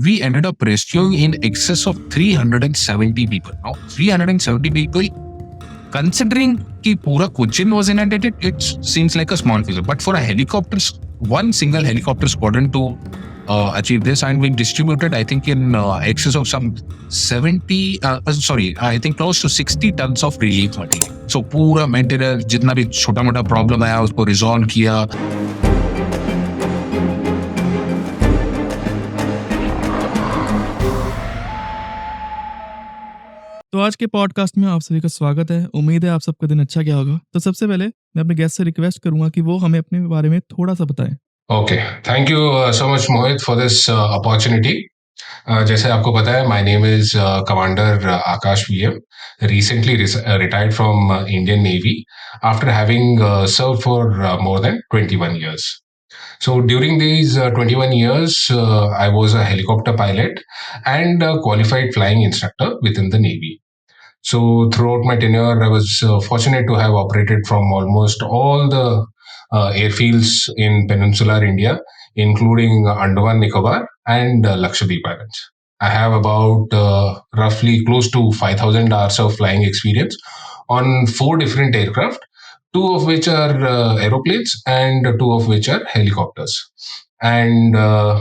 we ended up rescuing in excess of 370 people. Now, 370 people, considering कि पूरा Cochin was inundated, it seems like a small figure. But for a helicopter, one single helicopter squadron to achieve this, and we distributed, I think, in excess of some 70, I think close to 60 tons of relief material. So पूरा material, जितना भी छोटा मोटा problem आया उसको resolve किया. तो आज के पॉडकास्ट में आप सभी का स्वागत है। उम्मीद है आप सबका दिन अच्छा गया होगा। तो सबसे पहले मैं अपने गेस्ट से रिक्वेस्ट करूंगा कि वो हमें अपने बारे में थोड़ा सा बताएं। Okay, thank you so much Mohit for this opportunity. जैसे आपको पता है, my name is Commander Akash VM, recently retired from Indian Navy after having served for more than 21 years. So during these 21 years, I was a helicopter pilot and a qualified flying instructor within the Navy. So throughout my tenure, I was fortunate to have operated from almost all the airfields in peninsular India, including Andaman Nicobar and Lakshadweep Islands. I have about roughly close to 5,000 hours of flying experience on 4 different aircraft, 2 of which are aeroplanes and 2 of which are helicopters. And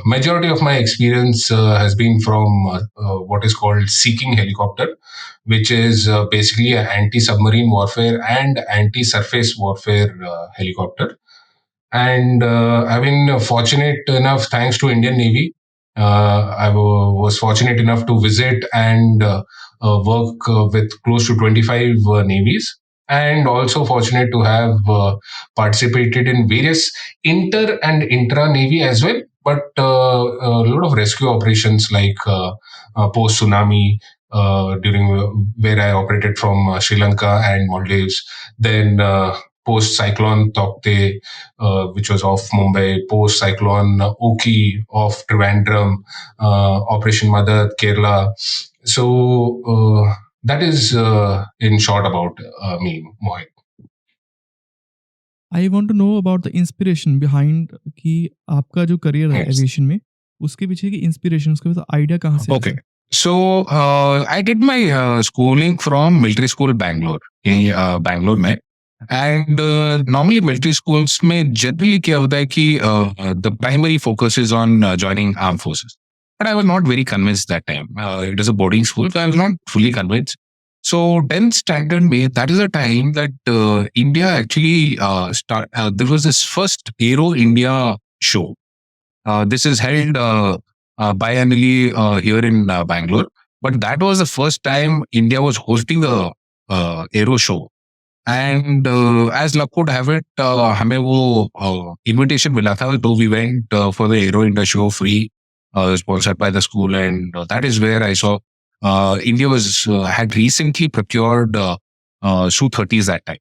majority of my experience has been from what is called seeking helicopter, which is basically an anti-submarine warfare and anti-surface warfare helicopter. And I've been fortunate enough, thanks to Indian Navy, I was fortunate enough to visit and work with close to 25 navies, and also fortunate to have participated in various inter and intra-navy as well, but a lot of rescue operations like post-tsunami, during where I operated from Sri Lanka and Maldives, then post-cyclone Taukte, which was off Mumbai, post-cyclone Oki off Trivandrum, Operation Madad, Kerala. So that is in short about me, Mohit. I want to know about the inspiration behind कि आपका जो career है Yes. Aviation में, उसके पीछे की inspiration, उसके पीछे आइडिया कहाँ से Okay. So I did my schooling from military school Bangalore, in Bangalore में. And normally military schools में generally क्या होता है कि the primary focus is on joining armed forces. But I was not very convinced that time. It was a boarding school, so I was not fully convinced. So 10th standard में, that is a time that India actually there was this first Aero India show. This is held biannually here in Bangalore. But that was the first time India was hosting the Aero show. And as luck would have it, हमें वो invitation मिला था, so we went for the Aero India show free, sponsored by the school, and that is where I saw India had recently procured Su-30s that time.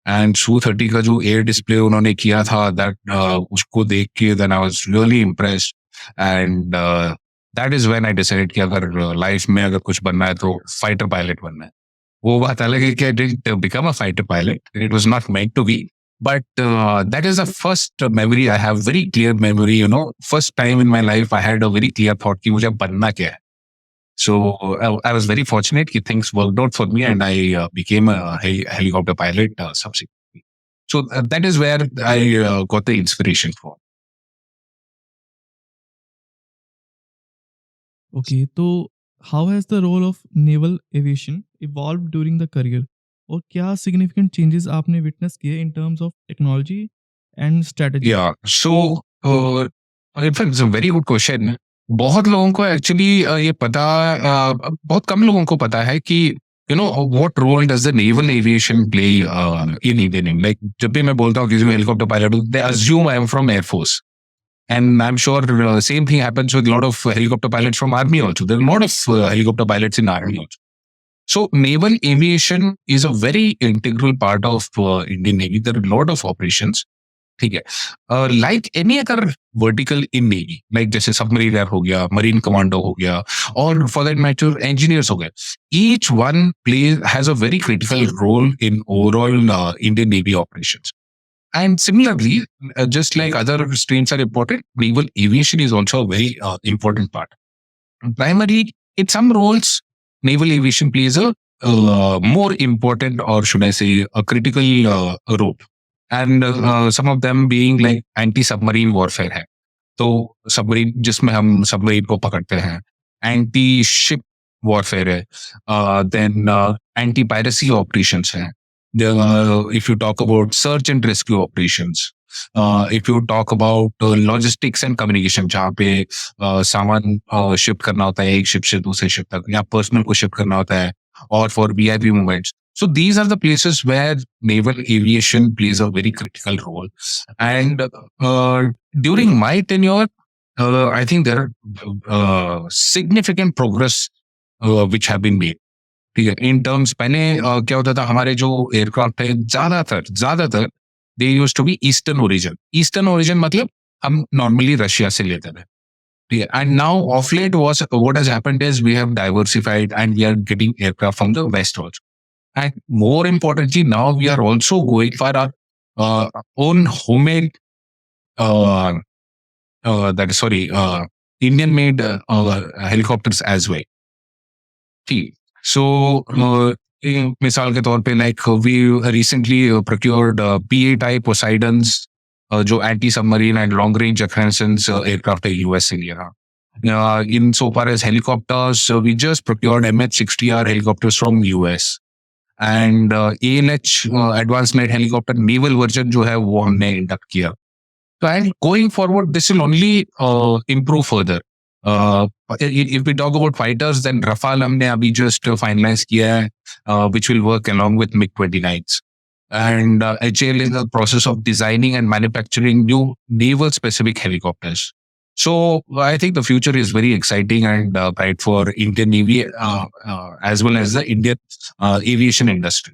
And Su-30 का जो air display उन्होंने किया था, that उसको देख के then I was really impressed, and that is when I decided कि अगर life में अगर कुछ बनना है तो fighter pilot बनना है. वो बात अलग है कि I didn't become a fighter pilot. It was not meant to be. But that is the first memory I have, very clear memory, first time in my life I had a very clear thought कि मुझे बनना क्या है. So I was very fortunate that things worked out for me, and I became a helicopter pilot subsequently. So that is where I got the inspiration from. Okay, तो how has the role of naval aviation evolve during the career, और क्या significant changes आपने witness किए in terms of technology and strategy? Yeah. So in fact, it's a very good question. बहुत लोगों को actually ये पता, बहुत कम लोगों को पता है कि what role does the naval aviation play in Indian Navy. Like जब भी मैं बोलता हूँ किसी को helicopter pilot, they assume I am from Air Force. And I'm sure same thing happens with a lot of helicopter pilots from Army also. There are a lot of helicopter pilots in Army also. So naval aviation is a very integral part of Indian Navy. There are a lot of operations. ठीक है, like any other vertical in Navy, like जैसे submarine air हो गया, marine commando हो गया, or for that matter engineers हो गए. Each one has a very critical role in overall Indian Navy operations. And similarly, just like other streams are important, naval aviation is also a very important part. Primarily, in some roles, naval aviation plays a more important, or should I say, a critical role. And some of them being like anti-submarine warfare है. तो submarine जिसमें हम submarine को पकड़ते हैं, anti ship warfare है, then anti piracy operations हैं, if you talk about search and rescue operations, if you talk about logistics and communication, जहाँ पे सामान शिफ्ट करना होता है एक शिप से दूसरे शिप तक, या पर्सनल को शिफ्ट करना होता है, or for VIP movements. So these are the places where naval aviation plays a very critical role. And during my tenure, I think there are significant progress which have been made. ठीक है, in terms पहले क्या होता था, हमारे जो aircraft है ज्यादातर they use to be eastern origin मतलब हम नॉर्मली रशिया से लेते थे. Yeah, and now off late was what has happened is we have diversified and we are getting aircraft from the west also. And more importantly, now we are also going for our own homemade, Indian made helicopters as well. So, मिसाल के तौर पे, like we recently procured PA type Poseidons, जो anti submarine and long range reconnaissance aircraft है US से लिया. In so far as helicopters, we just procured Ep18 helicopters from US, and ANH advanced night helicopter naval version जो है वो हमने induct किया. So, and going forward, this will only improve further. If we talk about fighters, then Rafale हमने अभी just finalize किया है, which will work along with MiG-29s. And HAL is in the process of designing and manufacturing new naval-specific helicopters. So I think the future is very exciting and bright for Indian Navy as well as the Indian aviation industry.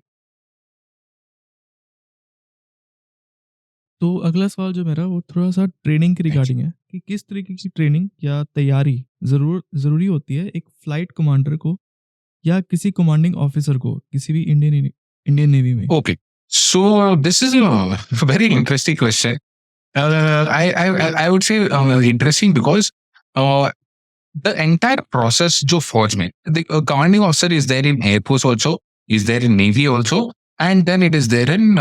तो अगला सवाल जो मेरा वो थोड़ा सा training के regarding है कि किस तरीके की ट्रेनिंग या तैयारी ज़रूरी होती है एक फ्लाइट कमांडर को या किसी कमांडिंग ऑफिसर को किसी भी इंडियन नेवी में. Okay, so this is a very interesting question. I would say interesting because the entire process जो फौज में, the commanding officer is there in Air Force also, is there in Navy also, and then it is there in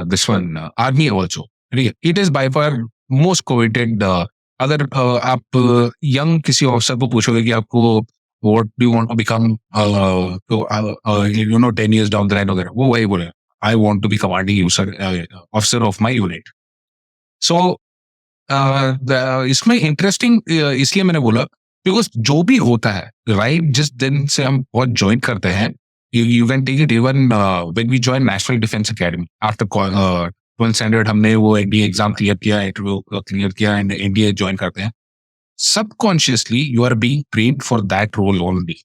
this one Army also. It is by far most coveted. अगर आप young किसी officer को पूछोगे कि आपको what do you want to become, 10 years down the line वगैरह, वो वही बोले, I want to be commanding officer of my unit. So इसमें इंटरेस्टिंग इसलिए मैंने बोला बिकॉज जो भी होता है राइट, जिस दिन से हम बहुत ज्वाइन करते हैं, you can take it even when we join National Defence Academy after 12th standard, हमने वो एनडीए एग्जाम क्लियर किया, इंटरव्यू क्लियर किया एंड एनडीए ज्वाइन करते हैं. Subconsciously you are being trained for that role only,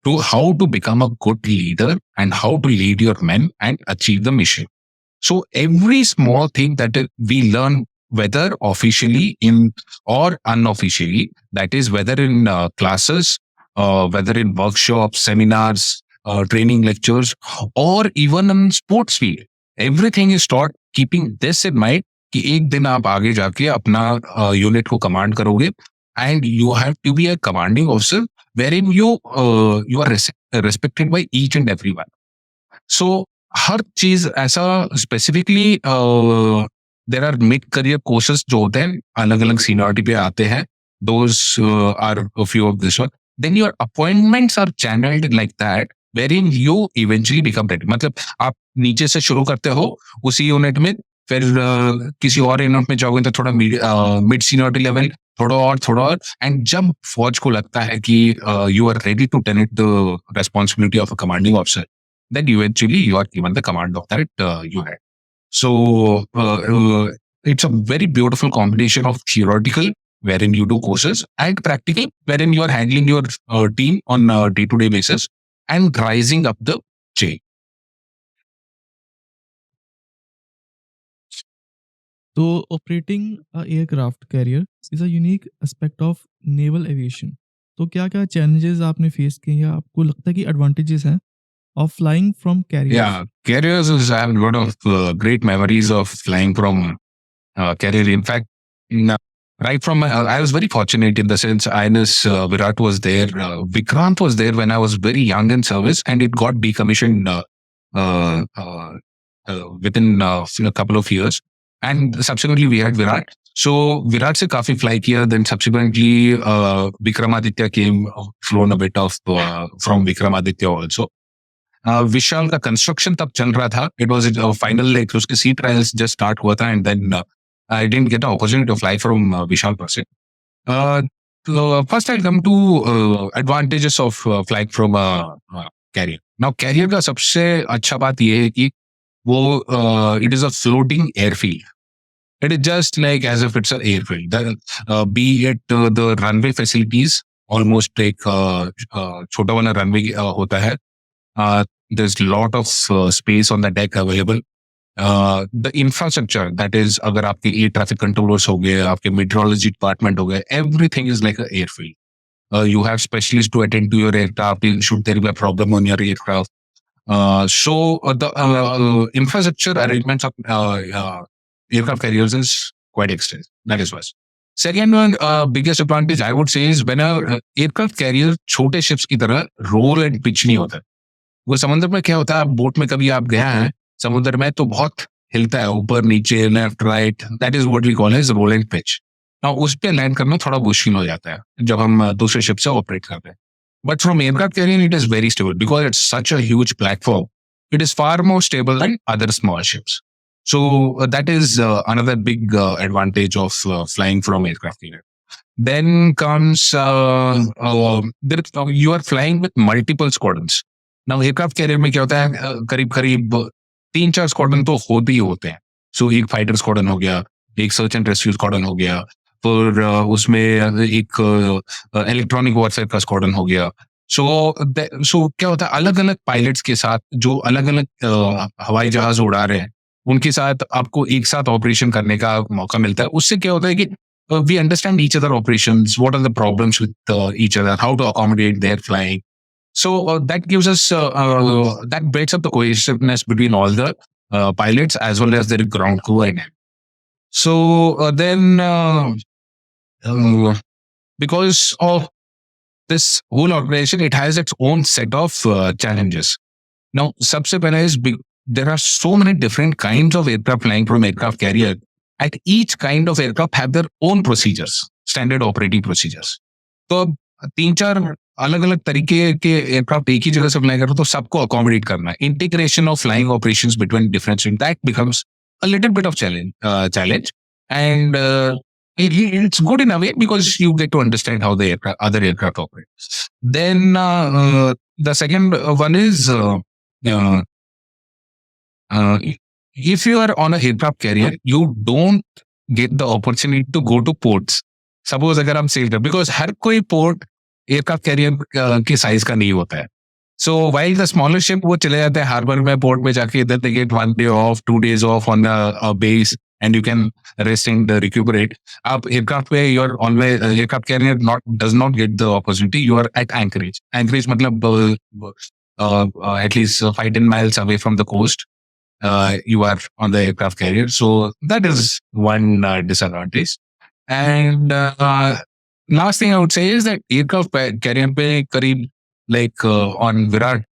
to how to become a good leader and how to lead your men and achieve the mission. So every small thing that we learn, whether officially in or unofficially, that is whether in classes, whether in workshops, seminars, training lectures, or even in sports field, everything is taught keeping this in mind कि एक दिन आप आगे जाके अपना unit को command करोगे, and you have to be a commanding officer wherein you are respected by each and everyone. So हर चीज ऐसा specifically there are mid career courses जो होते हैं अलग अलग सीनियरिटी पे आते हैं, those are few of this one. Then your appointments are channelled like that wherein you eventually become ready. मतलब आप नीचे से शुरू करते हो उसी यूनिट में, फिर किसी और यूनिट में जाओगे तो थोड़ा मिड सीनियरिटी लेवल, थोड़ा और, एंड जब फौज को लगता है कि you are ready to take the responsibility of a commanding officer, then eventually you are given the command of that unit. So it's a very beautiful combination of theoretical, wherein you do courses, and practical, wherein you are handling your team on a day-to-day basis and rising up the chain. तो operating a aircraft carrier is a unique aspect of naval aviation. तो क्या क्या challenges आपने face किए या आपको लगता है कि एडवांटेजेस हैं of flying from carriers? Yeah, carriers is, I have a lot of great memories of flying from carrier. In fact, right from I was very fortunate in the sense Ines Virat was there, Vikrant was there when I was very young in service, and it got decommissioned uh, uh, within a couple of years, and subsequently we had Virat. So Virat se kafi fly kiya. Then subsequently Vikramaditya came, flown a bit of from Vikramaditya also. विशाल का construction तब चल रहा था. It was final like उसके सी trials just start हुआ था, and then I didn't get the opportunity to fly from Vishal पर से. First I come to advantages of flying from carrier. Now carrier का सबसे अच्छा बात यह है कि वो it is a floating airfield. It is just like as if it's an airfield. Be it the runway facilities, almost like छोटा वाला runway होता है. There's a lot of space on the deck available. The infrastructure, that is, अगर आपके air traffic controllers हो गए, आपके meteorology department हो गए, everything is like an airfield. You have specialists to attend to your aircraft should there be a problem on your aircraft. So the infrastructure arrangements of aircraft carriers is quite extensive. That is first. Second one, biggest advantage I would say is when a aircraft carrier छोटे ships की तरह roll and pitch नहीं होता. वो समुद्र में क्या होता है, बोट में कभी आप गया है समुद्र में तो बहुत हिलता है ऊपर नीचे left right. That is what we call as rolling pitch. Now उस पे लैंड करना थोड़ा मुश्किल हो जाता है जब हम दूसरे शिप से ऑपरेट करते हैं. But from aircraft carrier it is very stable because it's such a huge platform. It is far more stable then other small ships. So that is another big advantage of flying from aircraft carrier. Then comes you are flying with multiple squadrons. Now aircraft carrier में क्या होता है, करीब करीब 3-4 squadron तो होते ही होते हैं. सो एक फाइटर स्क्वाड्रन हो गया, एक सर्च एंड रेस्क्यू स्क्वाड्रन हो गया, फिर उसमें एक इलेक्ट्रॉनिक वॉरफेयर का स्क्वाड्रन हो गया. सो क्या होता है, अलग अलग पायलट्स के साथ जो अलग अलग हवाई जहाज उड़ा रहे हैं उनके साथ आपको एक साथ ऑपरेशन करने का मौका मिलता है. उससे क्या होता है कि we understand each other operations, what are the problems with each other, how to accommodate their flying. So that gives us, that breaks up the cohesiveness between all the pilots as well as their ground crew. So then, because of this whole organization, it has its own set of challenges. Now, सबसे पहला is there are so many different kinds of aircraft flying from aircraft carrier. At each kind of aircraft have their own procedures, standard operating procedures. तो अब 3-4 अलग अलग तरीके के aircraft एक ही जगह से फ्लाई कर रहे तो सबको अकोमोडेट करना है. Integration of flying operations between different that becomes a little bit of challenge and it's good in a way because you get to understand how the other aircraft operate. Then the second one is if you are on a aircraft carrier, you don't get the opportunity to go to ports. Suppose अगर हम cell कर, because हर कोई port aircraft carrier के size का नहीं होता है. So while the smaller ship वो चले जाते हैं हार्बर में, पोर्ट में जाके then they get 1 day off, 2 days off on a base and you can rest and recuperate. आप एयरक्राफ्ट पे you are always aircraft carrier does not get the opportunity. You are at anchorage. Anchorage मतलब at least 5-10 miles away from the coast. You are on the aircraft carrier. So that is one disadvantage. And last thing I would say is that aircraft carrier पे करीब like on Virat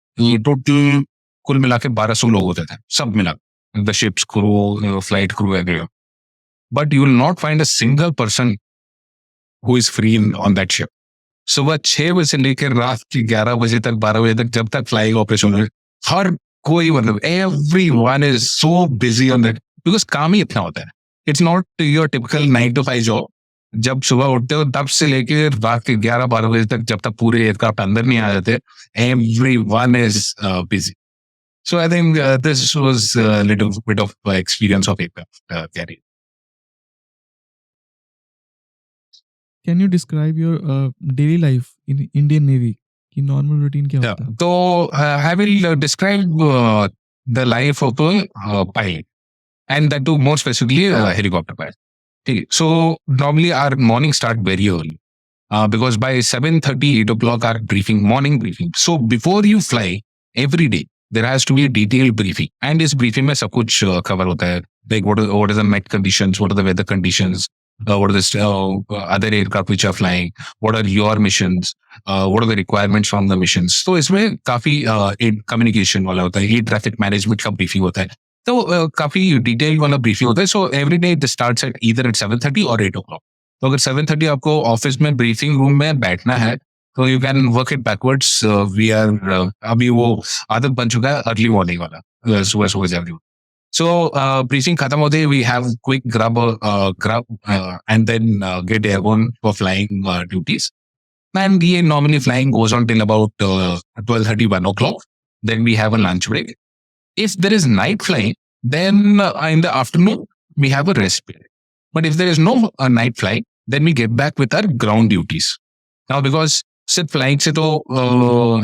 total कुल मिला के 1200 लोग होते थे, सब मिला, the ship's crew, flight crew, everyone. But you will not find a single person who is free on that ship. सुबह 6 बजे से लेकर रात के 11 बजे तक 12 बजे तक जब तक फ्लाइंग ऑपरेशन हो, हर कोई मतलब everyone is so busy on that because काम ही इतना होता है. It's not your typical 9 to 5 job. जब सुबह उठते हो तब से लेके रात के 11-12 बजे तक जब तक पूरे एयरक्राफ्ट अंदर नहीं आ जाते, everyone is busy. So I think this was a little bit of experience of aircraft carrier. Can you describe your daily life in Indian Navy? कि normal routine क्या होता है? So I will describe the life of a pilot, and that too more specifically a helicopter pilot. Okay. So normally our morning start very early because by 7:30, 8 o'clock our morning briefing. So before you fly every day, there has to be a detailed briefing, and this briefing में सब कुछ cover होता है. Like what are the met conditions, what are the weather conditions, what are the other aircraft which are flying, what are your missions, what are the requirements from the missions. तो इसमें काफी communication वाला होता है, ये traffic management का briefing होता है. तो काफी डिटेल वाला ब्रीफिंग होता है. So every day it starts at either at 7:30 और 8 o'clock. तो अगर 7:30 आपको ऑफिस में ब्रीफिंग रूम में बैठना है तो you can work it backwards. We are अभी वो आदत बन चुका है अर्ली मॉर्निंग वाला, सुबह सुबह जल्दी. So briefing khatam hote we have quick grub and then get airborne for flying duties. And yeah, normally flying goes on till about 12:30, 1 o'clock. Then we have a lunch break. If there is night flying, then in the afternoon we have a rest period. But if there is no night flying, then we get back with our ground duties. Now because सिर्फ flying से तो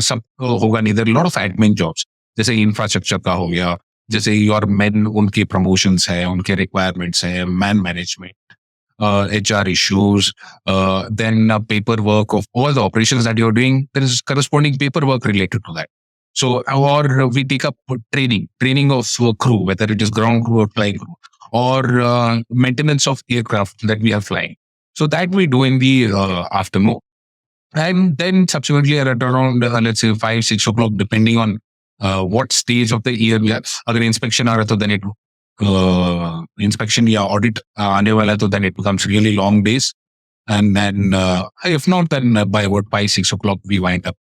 सब होगा नहीं. There lot of admin jobs, जैसे infrastructure का हो गया, जैसे योर मैन उनके प्रमोशंस है, उनके रिक्वायरमेंट्स है, man management, HR issues, then paperwork of all the operations that you're doing. There is corresponding paperwork related to that. So, or we take up training of crew, whether it is ground crew or flying crew, or maintenance of aircraft that we are flying. So that we do in the afternoon. And then subsequently at around, let's say 5, 6 o'clock, depending on what stage of the year we are. Agar inspection aa raha to then it inspection या audit आने वाला है तो then it becomes really long days. And then if not, then by about 5, 6 o'clock we wind up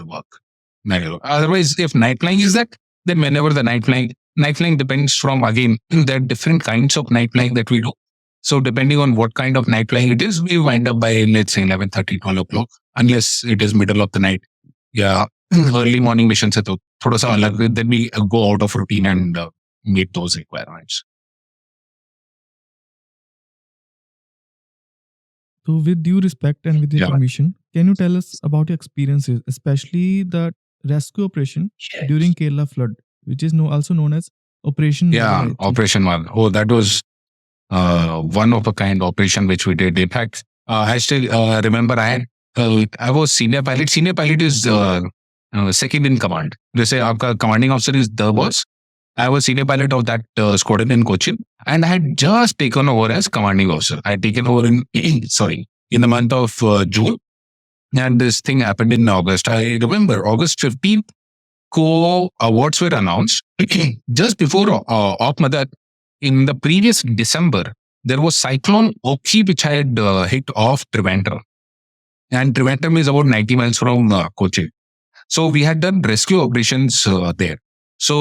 the work. Otherwise, if night flying is that, then whenever the night flying depends from, again, there are different kinds of night flying that we do. So depending on what kind of night flying it is, we wind up by, let's say, 11:30, 12 o'clock, unless it is middle of the night. Yeah, early morning missions है तो थोड़ा सा अलग, then we go out of routine and meet those requirements. So, with due respect and with your Yeah. permission, can you tell us about your experiences, especially the rescue operation during Kerala flood, which is also known as Operation Naval, I Yeah, think. Operation One. Oh, that was one of a kind operation which we did. In fact, I still remember I was senior pilot. Senior pilot is second in command. जैसे आपका commanding officer is the boss. I was senior pilot of that squadron in Cochin, and I had just taken over as commanding officer. I had taken over in the month of June, and this thing happened in August. I remember August 15th, awards were announced. Just before Madad, in the previous December, there was cyclone Oki which had hit off Trivandrum, and Trivandrum is about 90 miles from Cochin. So we had done rescue operations there. So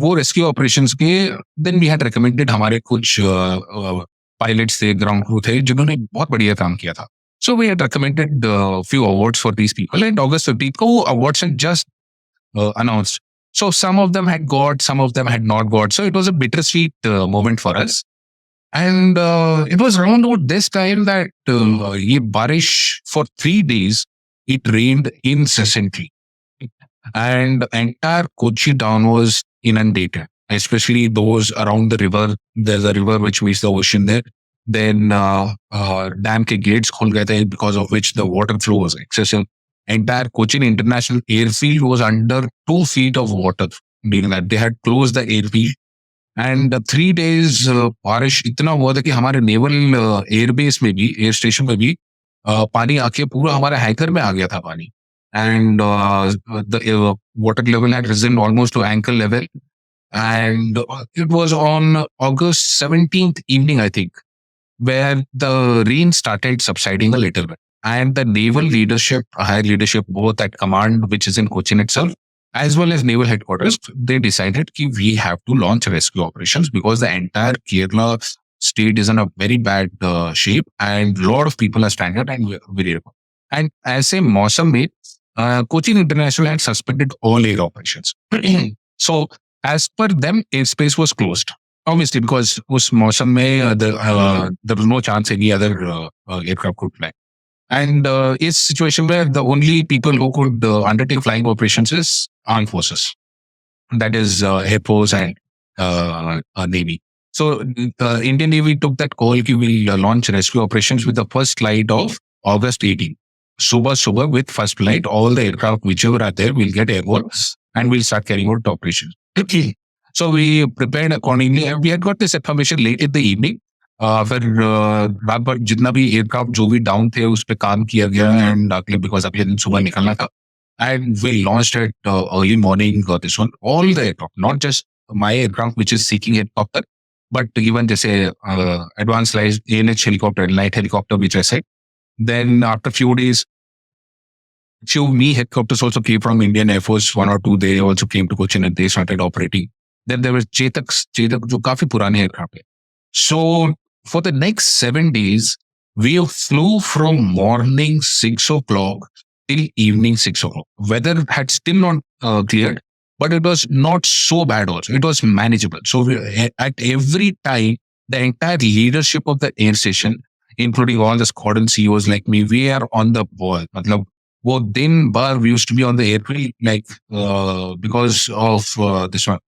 वो rescue operations के then we had recommended हमारे कुछ pilots थे, ground crew थे, जिन्होंने बहुत बढ़िया काम किया था. So we had recommended few awards for these people, and August 15th को वो awards had just announced. So some of them had got, some of them had not got. So it was a bittersweet moment for us. And it was around about this time that ये बारिश for 3 days, it rained incessantly. And entire Kochi town was inundated, especially those around the river. There's a river which meets the ocean there. Then dam ke gates khul gaye the, because of which the water flow was excessive. Entire Cochin International Airfield was under 2 feet of water during that. They had closed the airfield. And 3 days बारिश इतना हुआ था कि हमारे naval airbase में भी, air station में भी पानी आके पूरा हमारे हैकर में आ गया था पानी. And the water level had risen almost to ankle level. And it was on August 17th evening, I think, where the rain started subsiding a little bit. And the naval leadership, higher leadership, both at command, which is in Cochin itself, as well as naval headquarters, they decided that we have to launch rescue operations because the entire Kerala state is in a very bad shape and a lot of people are stranded and very. And as a मौसम में Cochin International had suspended all air operations. So as per them, airspace was closed. Obviously, because उस मौसम में there was no chance any other aircraft could fly. And is situation where the only people who could undertake flying operations is armed forces. That is Air Force and Navy. So Indian Navy took that call that we will launch rescue operations with the first flight of August 18. Subah with first flight, all the aircraft whichever are there will get airborne and we'll start carrying out operations. So we prepared accordingly, and we had got this information late in the evening. फिर रात भर जितना भी aircraft जो भी down थे उस पर काम किया गया एंड बिकॉज अगले दिन सुबह निकलना था and we launched at early morning this one all the aircraft not just my aircraft which is Sea King helicopter but even जैसे advance lies ANH helicopter night helicopter which I said then after few days few me helicopters also came from Indian Air Force, one or two they also came to Cochin and they started operating. Then there was Chetak जो काफी पुराने aircraft है. So for the next 7 days, we flew from morning 6 o'clock till evening 6 o'clock. Weather had still not cleared, but it was not so bad also. It was manageable. So at every time, the entire leadership of the air station, including all the squadron CEOs like me, we are on the ball. मतलब वो दिन भर we used to be on the airfield like because of this one.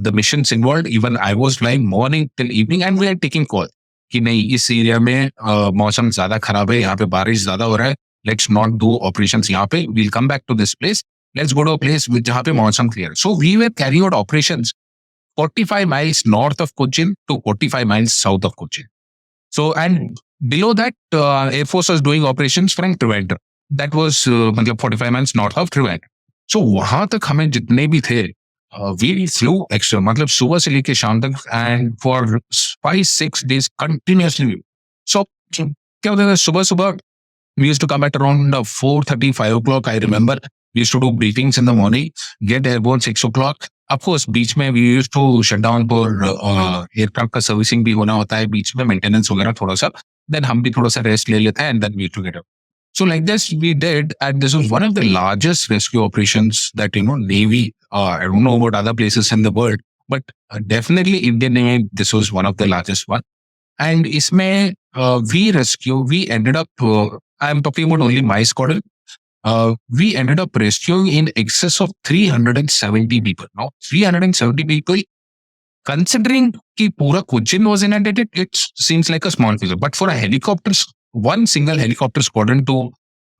The missions involved, even I was flying morning till evening and we are taking call कि नहीं इस area में मौसम ज्यादा खराब है यहाँ पे बारिश ज्यादा हो रहा है लेट्स नॉट डू ऑपरेशंस यहाँ पे we'll come back to this place let's go to a place जहाँ पे मौसम clear so we were carrying out operations 45 miles north of Cochin to 45 miles south of Cochin. So and below that Air Force was doing operations from Trivandrum. That was मतलब 45 miles north of Trivandrum. So वहां तक हमें जितने भी थे we flew extra मतलब सुबह से लेके शाम तक and for 5-6 days continuously. So क्या होता था सुबह सुबह we used to come at around 4:30, 5 o'clock. I remember we used to do briefings in the morning, get airborne 6 o'clock. Of course, बीच में we used to shut down for aircraft का servicing भी होना होता है बीच में मेंटेनेंस वगैरह थोड़ा सा then हम भी थोड़ा सा रेस्ट ले लेते हैं and then we used to get up. So like this we did and this was one of the largest rescue operations that Navy I don't know about other places in the world but definitely Indian Navy this was one of the largest one and इसमें we ended up I'm talking about only my squadron. We ended up rescuing in excess of 370 people. Now, 370 people, considering that pura Cochin was inundated, it seems like a small figure. But for a helicopter, one single helicopter squadron to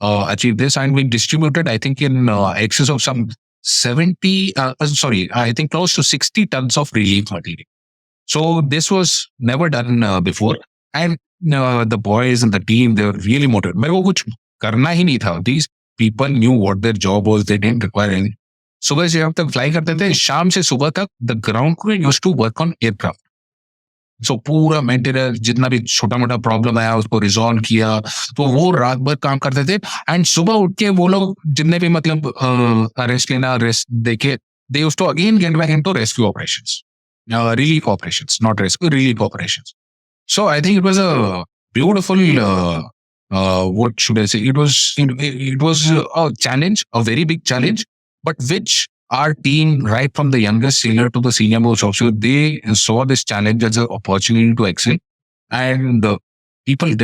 achieve this, and we distributed, I think, in excess of some 70, I think close to 60 tons of relief material. So this was never done before. And the boys and the team, they were really motivated. मेरे को कुछ करना ही नहीं था. These people knew what their job was. They didn't require anything. सुबह से जब तक फ्लाई करते थे शाम से सुबह तक the ground crew used to work on aircraft. So पूरा मेंटेनेंस जितना भी छोटा मोटा प्रॉब्लम आया उसको रिजॉल्व किया तो वो रात भर काम करते थे एंड सुबह उठ के वो लोग जितने भी मतलब रेस्ट लेना रेस्ट देके they used to again get back into rescue operations. Relief operations, not rescue, relief operations. So I think it was a beautiful, what should I say? It was a challenge, a very big challenge, but which our team, right from the youngest sailor to the senior most officer, they saw this challenge as an opportunity to excel. And people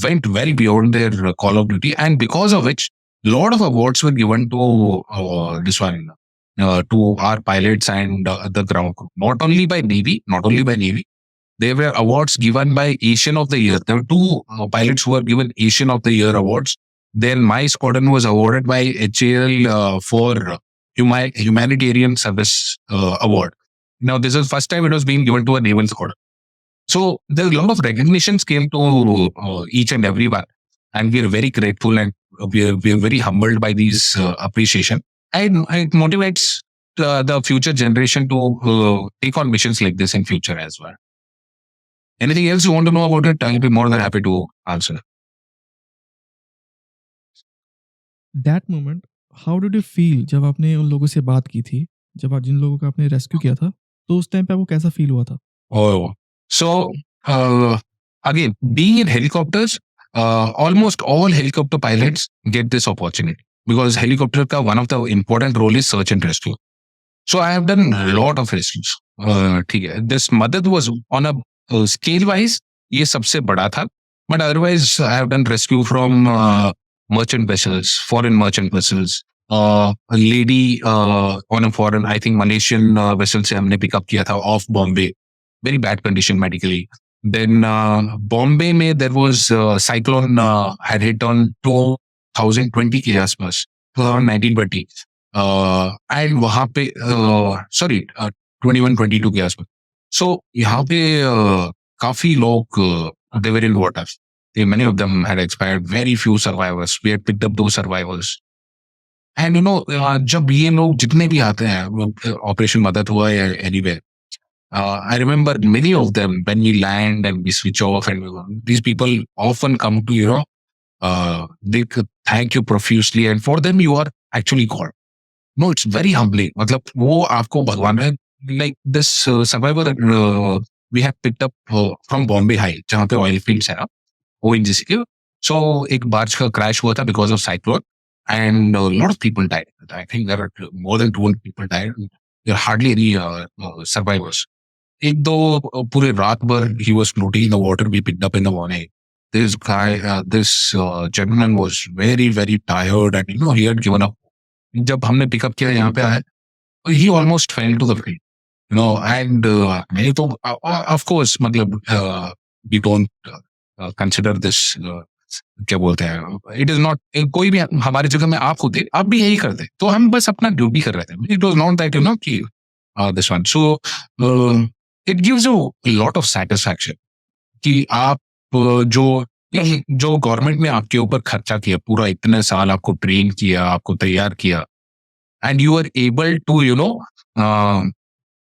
went very beyond their call of duty. And because of which, a lot of awards were given to this one. To our pilots and the ground crew, not only by Navy, there were awards given by Asian of the Year. There were two pilots who were given Asian of the Year awards. Then my squadron was awarded by HAL for Humanitarian Service Award. Now, this is the first time it was being given to a naval squadron. So there's a lot of recognitions came to each and every one. And we are very grateful and we are very humbled by these appreciation. And it motivates the future generation to take on missions like this in future as well. Anything else you want to know about it? I'll be more than happy to answer. That moment, how did you feel जब आपने उन लोगों से बात की थी जब आप जिन लोगों का आपने रेस्क्यू किया था तो उस टाइम पे आपको कैसा फील हुआ था? Oh, so again, being in helicopters, almost all helicopter pilots get this opportunity because helicopter ka one of the important role is search and rescue. So I have done a lot of rescues. ठीक है, this Madad was on a scale wise ये सबसे बड़ा था, but otherwise I have done rescue from merchant vessels, foreign merchant vessels. A lady on a foreign, I think Malaysian vessel से हमने pick up किया था off Bombay, very bad condition medically. Then Bombay में there was cyclone had hit on 2020 के आसपास, 1920. And वहाँ पे 21-22 के आसपास. So यहाँ पे काफी लोग they were in water. Many of them had expired. Very few survivors. We had picked up those survivors. And जब ये लोग जितने भी आते हैं ऑपरेशन मदद हुआ या anywhere, I remember many of them when we land and we switch off, and these people often come to they could thank you profusely, and for them you are actually God. No, it's very humbling. मतलब वो आपको भगवान है. Like this survivor we have picked up from Bombay High, जहाँ पे oil fields है ना, ONGC के. So एक barge का crash हुआ था because of cyclone, and a lot of people died. I think there are more than 200 people died. There are hardly any survivors. एक दो पूरे रात भर he was floating in the water. We picked up in the morning. This guy, this gentleman was very, very tired, and he had given up. जब हमने pickup किया यहाँ पे आया, he almost fell to the field. And मैं तो of course मतलब we don't consider this क्या बोलते हैं, it is not कोई भी हमारी जगह में आप होते, आप भी यही करते, तो हम बस अपना ड्यूटी कर रहे थे. It was not that कि this one. So it gives you a lot of satisfaction कि आप जो गवर्नमेंट ने आपके ऊपर खर्चा किया, पूरा इतने साल आपको ट्रेन किया, आपको तैयार किया, and you are able to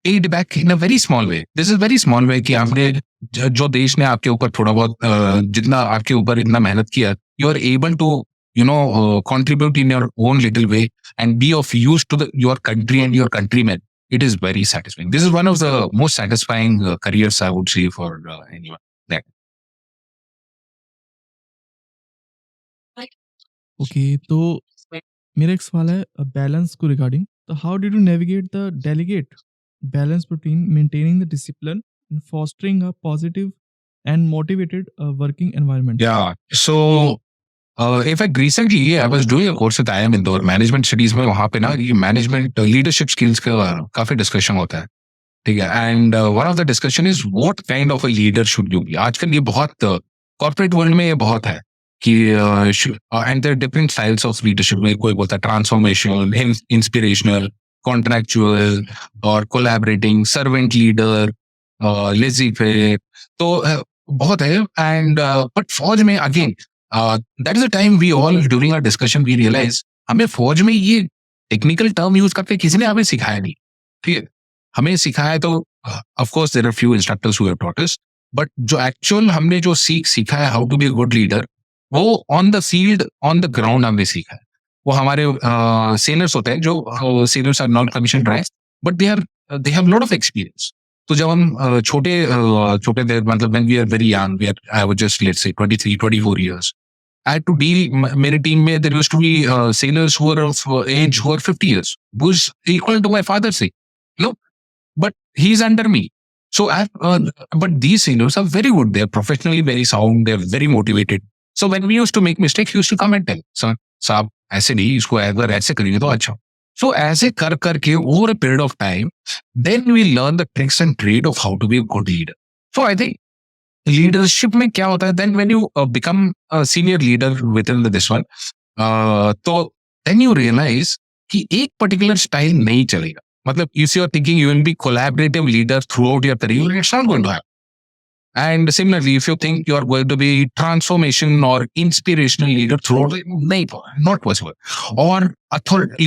pay it back in a very small way. This is very small way कि आपने जो देश ने आपके ऊपर थोड़ा बहुत जितना आपके ऊपर इतना मेहनत किया, you are able to contribute in your own little way and be of use to your country and your countrymen. It is very satisfying. This is one of the most satisfying careers I would say for anyone. Okay, तो मेरा एक सवाल है balance को regarding. तो how did you navigate the delegate balance between maintaining the discipline and fostering a positive and motivated working environment? Yeah. So in fact, recently I was doing a course with IIM Indore management studies में, वहाँ पे ना ये management leadership skills का काफी discussion होता है, ठीक है. And one of the discussion is what kind of a leader should you be. आजकल ये बहुत corporate world में ये बहुत है कि and there are different styles of leadership में. कोई बोलता है transformational, inspirational, contractual और collaborating, servant leader, laissez-faire, तो बहुत है. And but फौज में again that is the time we all during our discussion we realize हमें फौज में ये टेक्निकल टर्म यूज करके किसी ने हमें सिखाया नहीं, ठीक है. हमें सिखाया तो of course there are few instructors who have taught us, but जो actual हमने जो सीखा है how to be a good leader, वो on the field on the ground हमने सीखा है. वो हमारे sailors होते हैं जो sailors are non commissioned ranks, but they have lot of experience. तो जब हम छोटे थे, मतलब when we are very young, I was just let's say 23-24 years, I had to deal. मेरे टीम में there used to be sailors who were of age who were 50 years, who's equal to my father, say, but he's under me. So but these sailors are very good. They're professionally very sound. They're very motivated. So when we used to make mistakes, he used to come and tell, "Sir, साहब ऐसे नहीं, इसको अगर ऐसे करेंगे तो अच्छा." So ऐसे करके over a period of time, then we learn the tricks and trade of how to be a good leader. So I think leadership में क्या होता है, then when you become a senior leader within this one, तो then you realize कि एक particular style नहीं चलेगा. मतलब if you are thinking you will be collaborative leader throughout your career, it's not going to happen. And similarly, if you think you are going to be transformation or inspirational leader throughout, नहीं, not possible. और a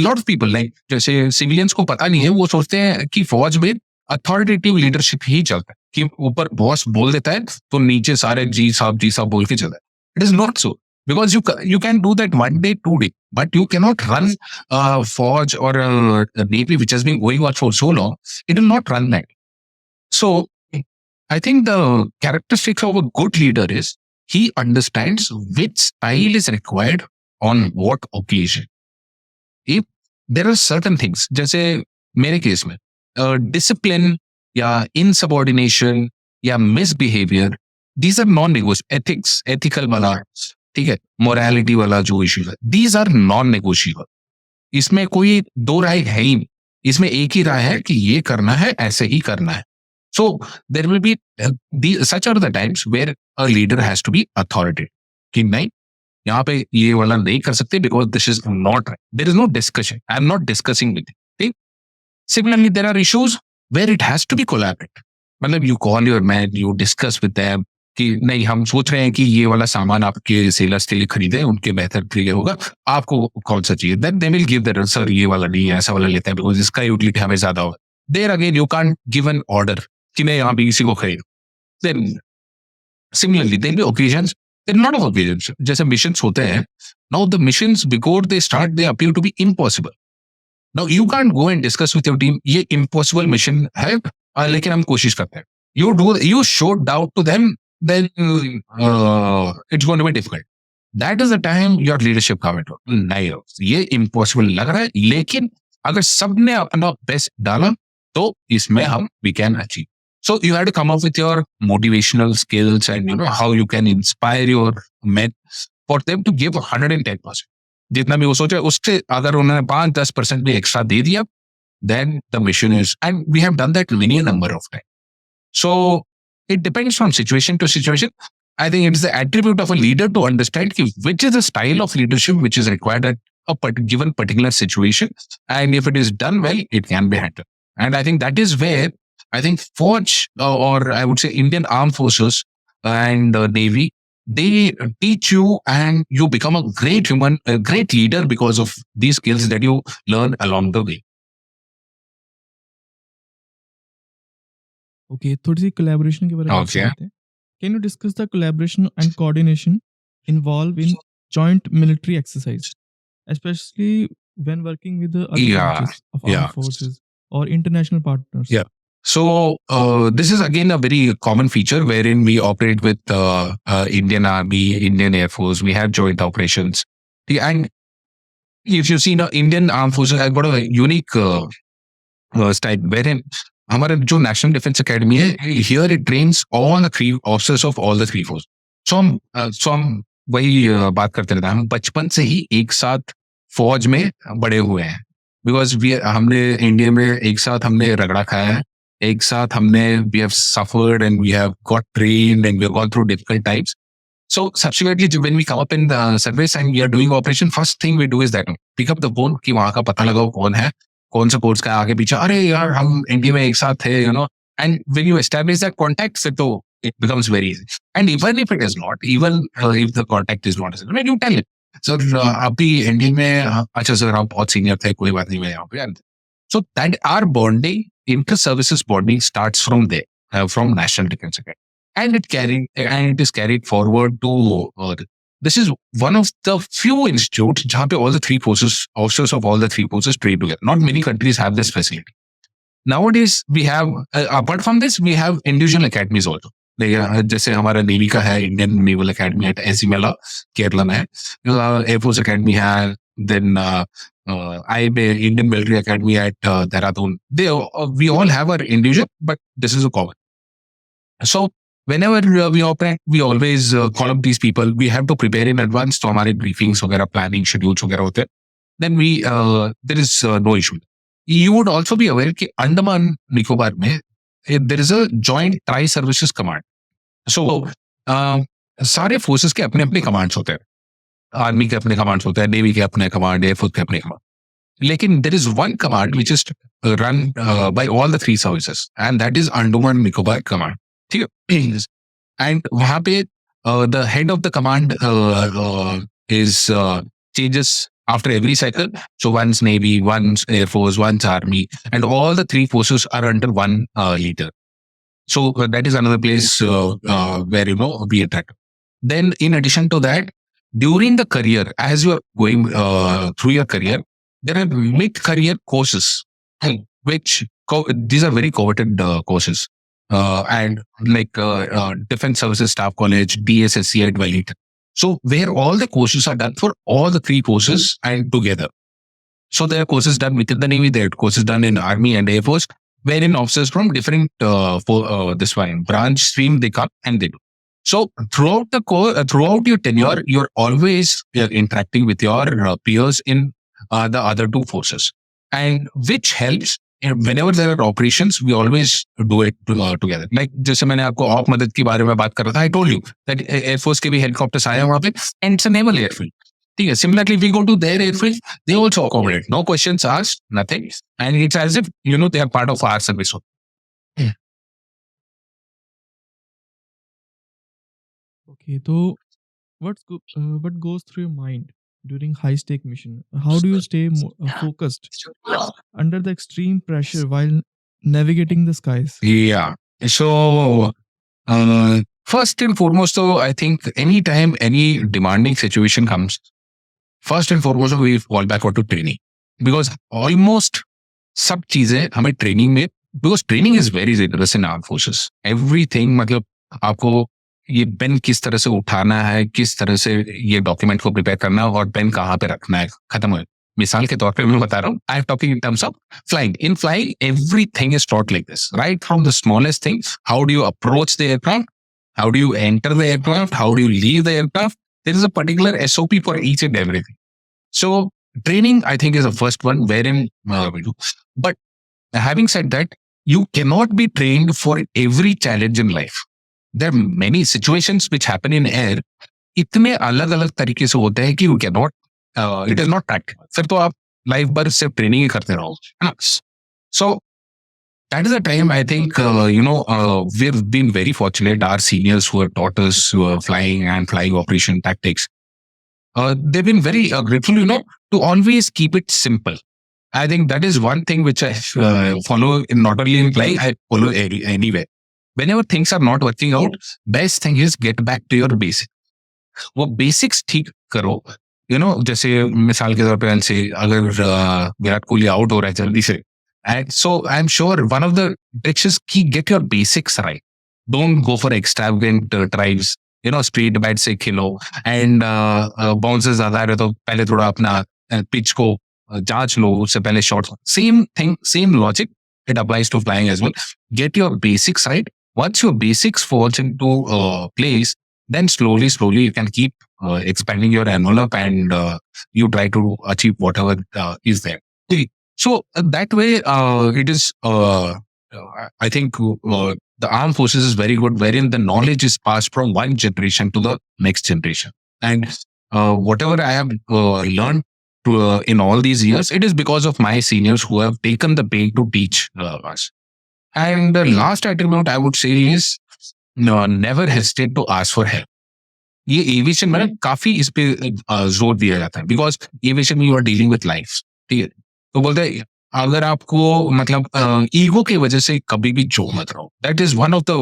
lot of people like जैसे civilians को पता नहीं है, वो सोचते हैं कि फौज में authoritative leadership ही चलता है, कि ऊपर बॉस बोल देता है तो नीचे सारे जी साहब बोल के चलता है. It is not so, because you can do that 1 day, 2 day, but you cannot run forge or a navy which has been going on for so long. It will not run that. So I think the characteristics of a good leader is he understands which style is required on what occasion. If there are certain things, जैसे मेरे case में discipline या insubordination या misbehavior, these are non-negotiable. Ethics, ethical वाला, ठीक है, morality वाला जो issue है, these are non-negotiable. इसमें कोई दो राय है ही नहीं. इसमें एक ही राय है कि ये करना है, ऐसे ही करना है. So there will be such are the times where a leader has to be authoritative. कि नहीं, यहाँ पे ये वाला नहीं कर सकते because this is not right. There is no discussion. I am not discussing with you. Similarly, there are issues where it has to be collaborative. मतलब you call your man, you discuss with them कि नहीं हम सोच रहे हैं कि ये वाला सामान आपके सेलर्स के लिए खरीदें, उनके बेहतर के लिए होगा, आपको कौन सा चाहिए, then they will give that, sir ये वाला नहीं है, ऐसा वाला लेते हैं बिकॉज इसका यूटिलिटी हमें ज्यादा होगा. There again you can't give an order कि नहीं यहाँ भी इसी को खरीदो. Then similarly there be occasions, there lot of occasions जैसे मिशंस होते हैं. Now the missions before they start they appear to be impossible. Now you can't go and discuss with your team ये impossible mission है, लेकिन हम कोशिश करते हैं. You show doubt to them, then it's going to be difficult. That is the time your leadership come into. नहीं ये impossible लग रहा है, लेकिन अगर सबने अपना best डाला तो इसमें हम we can achieve. So you have to come up with your motivational skills and how you can inspire your men for them to give 110%. जितना भी वो सोचे उससे अगर उन्होंने 5-10% भी एक्स्ट्रा दे दिया, then the mission is, and we have done that many a number of times. So it depends from situation to situation. I think it is the attribute of a leader to understand which is the style of leadership which is required at a given particular situation, and if it is done well, it can be handled. And I think that is where I think Forge, or I would say Indian Armed Forces and Navy, they teach you and you become a great human, a great leader because of these skills that you learn along the way. Okay, थोड़ी सी collaboration के बारे में बात Okay. करते हैं. Can you discuss the collaboration and coordination involve in joint military exercise, especially when working with the other Yeah, branches of armed yeah. forces or international partners? Yeah. So this is again a very common feature wherein we operate with Indian Army, Indian Air Force. We have joint operations. And if you see now, Indian Armed Forces have got a unique style wherein हमारा जो national defence academy है, here it trains all the three officers of all the three force. So हम वही बात करते रहते हैं. हम बचपन से ही एक साथ फौज में बड़े हुए हैं बिकॉज हमने इंडिया में एक साथ हमने रगड़ा खाया है, एक साथ हमने we have suffered and we have got trained and we have gone through difficult times. So subsequently, when we come up in the service and we are doing operation, first thing we do is that pick up the phone कि वहाँ का पता लगाओ कौन है, कौन सा course का आगे पीछे, अरे यार हम इंडिया में एक साथ थे, and when you establish that contact, फिर तो it becomes very easy. And even if it is not, even if the contact is not, when you tell it, sir आप भी इंडिया में, अच्छा सर आप बहुत सीनियर थे, कोई बात नहीं मैं यहाँ पे. So that our bonding, inter-services bonding starts from there, from National Defense Academy. And it is carried forward to this is one of the few institutes जहाँ पे all the three forces, officers of all the three forces train together. Not many countries have this facility. Nowadays we have apart from this we have individual academies also. जैसे हमारा navy का है Indian naval academy at Ezhimala Kerala में है, air force academy है, then I Indian Military Academy at Dehradun. We all have our individual, but this is a common. So whenever we operate, we always call up these people. We have to prepare in advance. तो हमारे briefings वगैरह, planning schedules वगैरह होते हैं. Then there is no issue. You would also be aware कि अंडमान निकोबार में there is a joint tri-services command. So सारे forces के अपने अपने commands होते हैं. आर्मी के अपने कमांड्स होते हैं, नेवी के अपने कमांड, एयरफोर्स के अपने कमांड. लेकिन there is one command which is run by all the three services and that is Andaman Nicobar command. ठीक है. एंड वहां पे the head of the command is changes after every cycle. So one's Navy, one's Air Force, one's Army, and all the three forces are under one leader. So that is another place where we attract. Then in addition to that, during the career, as you are going through your career, there are mid-career courses, which these are very coveted courses, and like Defense Services Staff College, DSSC at Wellington. So where all the courses are done for all the three courses and together. So there are courses done within the Navy, there are courses done in Army and Air Force, wherein officers from different branch stream they come and they do. So throughout throughout your tenure, you're always interacting with your peers in the other two forces, and which helps whenever there are operations. We always do it together. Like जैसे मैंने आपको op मदद के बारे में बात कर रहा था, I told you that Air Force के भी helicopters आए वहाँ पे, and it's a naval airfield. ठीक है. Similarly, we go to their airfield, they also accommodate. No questions asked, nothing, and it's as if they are part of our service. Okay, तो what goes through your mind during high stake mission? How do you stay focused under the extreme pressure while navigating the skies? Yeah. So, first and foremost, though, I think anytime any demanding situation comes, first and foremost we fall back to training, because almost सब चीजें हमें training में, because training is very rigorous in arm forces, everything, मतलब आपको ये pen किस तरह से उठाना है, किस तरह से ये डॉक्यूमेंट को प्रिपेयर करना है, और पेन कहाँ पे रखना है, खत्म हो। मिसाल के तौर पे मैं बता रहा हूँ, I am talking in terms of flying. In flying everything is taught like this, right from the smallest things, how do you approach the aircraft, how do you enter the aircraft, how do you leave the aircraft. There is a particular SOP for each and everything. So training, I think, is the first one wherein we do. But having said that, you cannot be trained for every challenge in life. There are many situations which happen in air. इतने अलग अलग तरीके से होते हैं कि you cannot, it is not practical. फिर तो आप लाइफ भर सिर्फ ट्रेनिंग ही करते रहो, है ना? So that is the time I think, we've been very fortunate. Our seniors who have taught us flying and flying operation tactics, they've been very grateful, to always keep it simple. I think that is one thing which I follow, not only in flying, I follow anywhere. Whenever things are not working out, best thing is get back to your basics. वो basics ठीक करो, जैसे मिसाल के तौर पे से अगर विराट कोहली आउट हो रहा है जल्दी से, and so I'm sure one of the tricks is get your basics right. Don't go for extravagant tries. Speed bat से खेलो, and bounces ज्यादा रहे तो पहले थोड़ा अपना पिच को जांच लो, उससे पहले shot. Same thing, same logic, it applies to flying as well. Get your basics right. Once your basics falls into place, then slowly you can keep expanding your envelope, and you try to achieve whatever is there. So that way, it is, I think, the armed forces is very good, wherein the knowledge is passed from one generation to the next generation. And whatever I have learned in all these years, it is because of my seniors who have taken the pain to teach us. And the last attribute I would say is, never hesitate to ask for help. ये aviation में काफी इस पे जोर दिया जाता है, because aviation में you are dealing with life. ठीक है, तो बोलते हैं अगर आपको मतलब ईगो की वजह से कभी भी जो मत रहो. That is one of the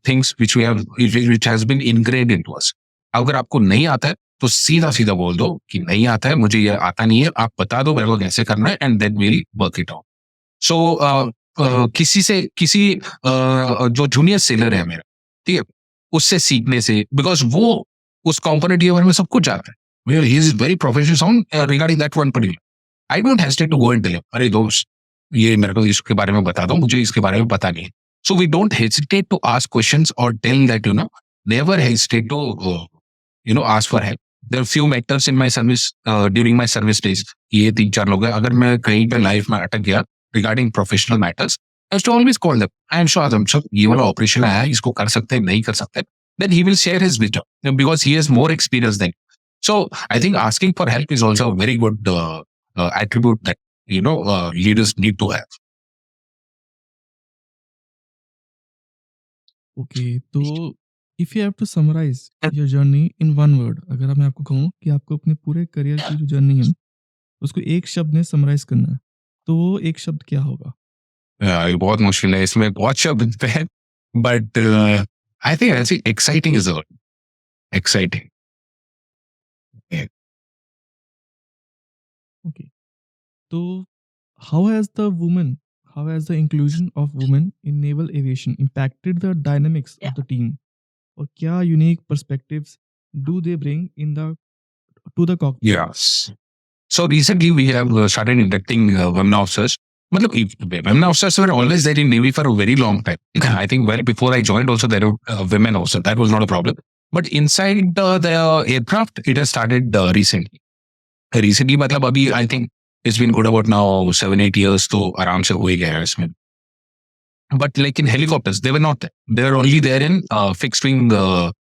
things which has been ingrained into us. अगर आपको नहीं आता है तो सीधा बोल दो कि नहीं आता है, मुझे ये आता नहीं है, आप बता दो मेरे को कैसे करना है, and then will work it out. So किसी जो जूनियर सेलर है मेरा, ठीक है, उससे सीखने से, बिकॉज वो उस कंपोनेंट के बारे में सब कुछ जानता है. He is very professional regarding that one particular. I don't hesitate to go and tell him, अरे दोस्त ये मेरे को इसके बारे में बता दो, मुझे इसके बारे में पता नहीं है. So we don't hesitate to ask questions और tell that, never hesitate to ask for help. There are few mentors in my service during my service days. ये 3-4 लोग हैं. अगर मैं कहीं पे लाइफ में अटक गया regarding professional matters, I used to always call them. I am sure them, sir, ये वाला ऑपरेशन आया है, इसको कर सकते हैं, नहीं कर सकते. Then he will share his wisdom because he has more experience than. So I think asking for help is also a very good attribute that leaders need to have. Okay, तो if you have to summarise your journey in one word, अगर मैं आपको कहूँ कि आपको अपने पूरे career की जो जर्नी है उसको एक शब्द में समराइज करना है, तो वो एक शब्द क्या होगा? ये बहुत मुश्किल है, इसमें बहुत शब्द हैं, बट आई थिंक ऐसी एक्साइटिंग इज एक्साइटिंग. ओके, तो how has the inclusion of women in naval aviation impacted the dynamics of the team, और क्या unique perspectives do they bring in the two the cockpit? Yes. So recently we have started inducting women officers. Women officers were always there in Navy for a very long time. I think well before I joined also there were women also. That was not a problem. But inside the aircraft, it has started recently. Recently, मतलब अभी I think it's been good about now 7-8 years, तो आराम से हो ही गया है इसमें. But like in helicopters, they were not there. They were only there in fixed wing,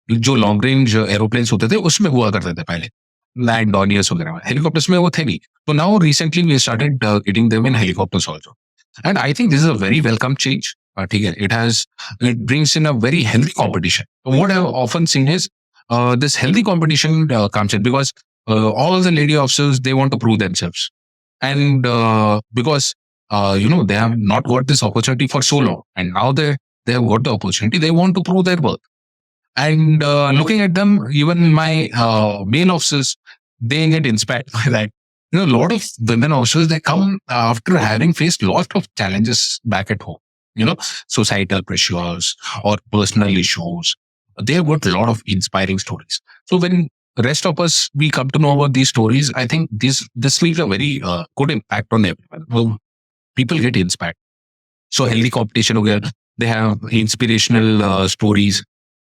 जो long range aeroplanes होते थे उसमें हुआ करते थे पहले. Land Doniers वगैरह में. Helicopters में वो थे नहीं. So now recently we started getting them in helicopters also. And I think this is a very welcome change. ठीक है, it brings in a very healthy competition. What I've often seen is this healthy competition comes in because all the lady officers, they want to prove themselves, and because they have not got this opportunity for so long, and now they have got the opportunity, they want to prove their worth. And looking at them, even my male officers, they get inspired by that. A lot of women officers, they come after having faced lot of challenges back at home. Societal pressures or personal issues. They have got a lot of inspiring stories. So when the rest of us, we come to know about these stories, I think this leaves a very good impact on everyone. Well, people get inspired. So healthy competition हो गया. They have inspirational stories,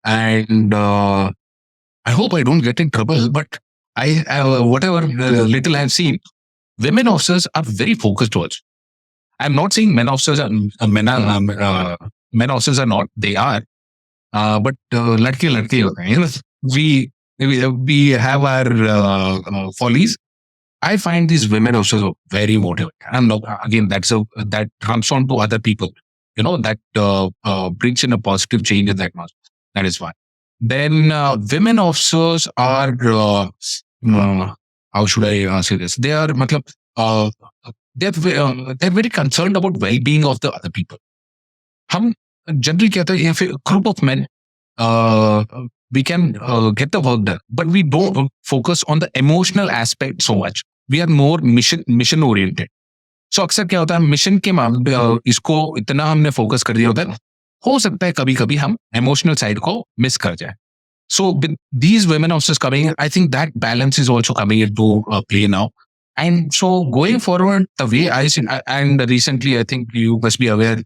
and I hope I don't get in trouble, but I whatever little I've seen, women officers are very focused also. I'm not saying men officers are men officers are not. They are, but ladke होते हैं. We have our follies. I find these women officers very motivating. And again, that comes on to other people. That brings in a positive change in that mass. That is why. Then women officers are how should I say this? They are matlab, they're very concerned about well-being of the other people. हम generally कहते हैं if a group of men we can get the work done, but we don't focus on the emotional aspect so much. We are more mission oriented. So अक्सर क्या होता है, mission के मामले इसको इतना हमने फोकस कर दिया होता है, हो सकता है कभी कभी हम इमोशनल साइड को मिस कर जाए. So with these women officers coming in, I think that balance is also coming into play now. And so going forward, the way I see, and recently I think you must be aware,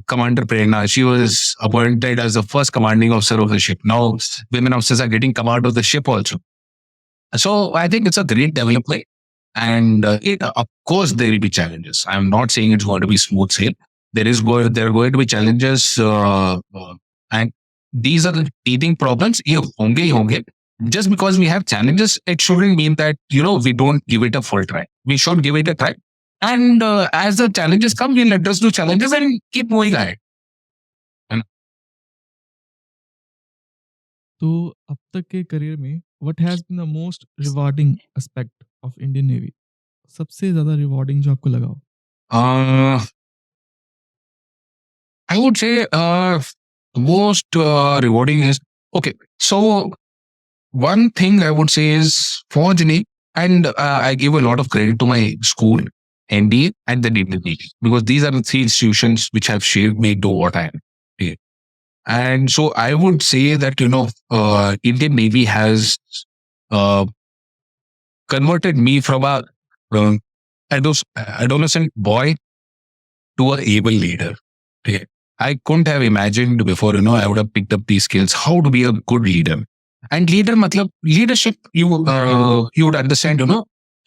Commander Prerna, she was appointed as the first commanding officer of the ship. Now women officers are getting command of the ship also. So I think it's a great development. And of course, there will be challenges. I'm not saying it's going to be smooth sail. There are going to be challenges, and these are the teething problems. ये होंगे ही होंगे. Just because we have challenges, it shouldn't mean that we don't give it a full try. We should give it a try. And as the challenges come, we'll address those challenges and keep moving ahead. तो अब तक के career में what has been the most rewarding aspect of Indian Navy? सबसे ज्यादा rewarding जो आपको लगा हो? I would say most rewarding is okay. So one thing I would say is for Jini, and I give a lot of credit to my school, NDA, and the Indian Navy, because these are the three institutions which have shaped me to what I am today. And so I would say that Indian Navy has converted me from a adolescent boy to an able leader. Okay. I couldn't have imagined before, I would have picked up these skills, how to be a good leader. And leadership, you would understand,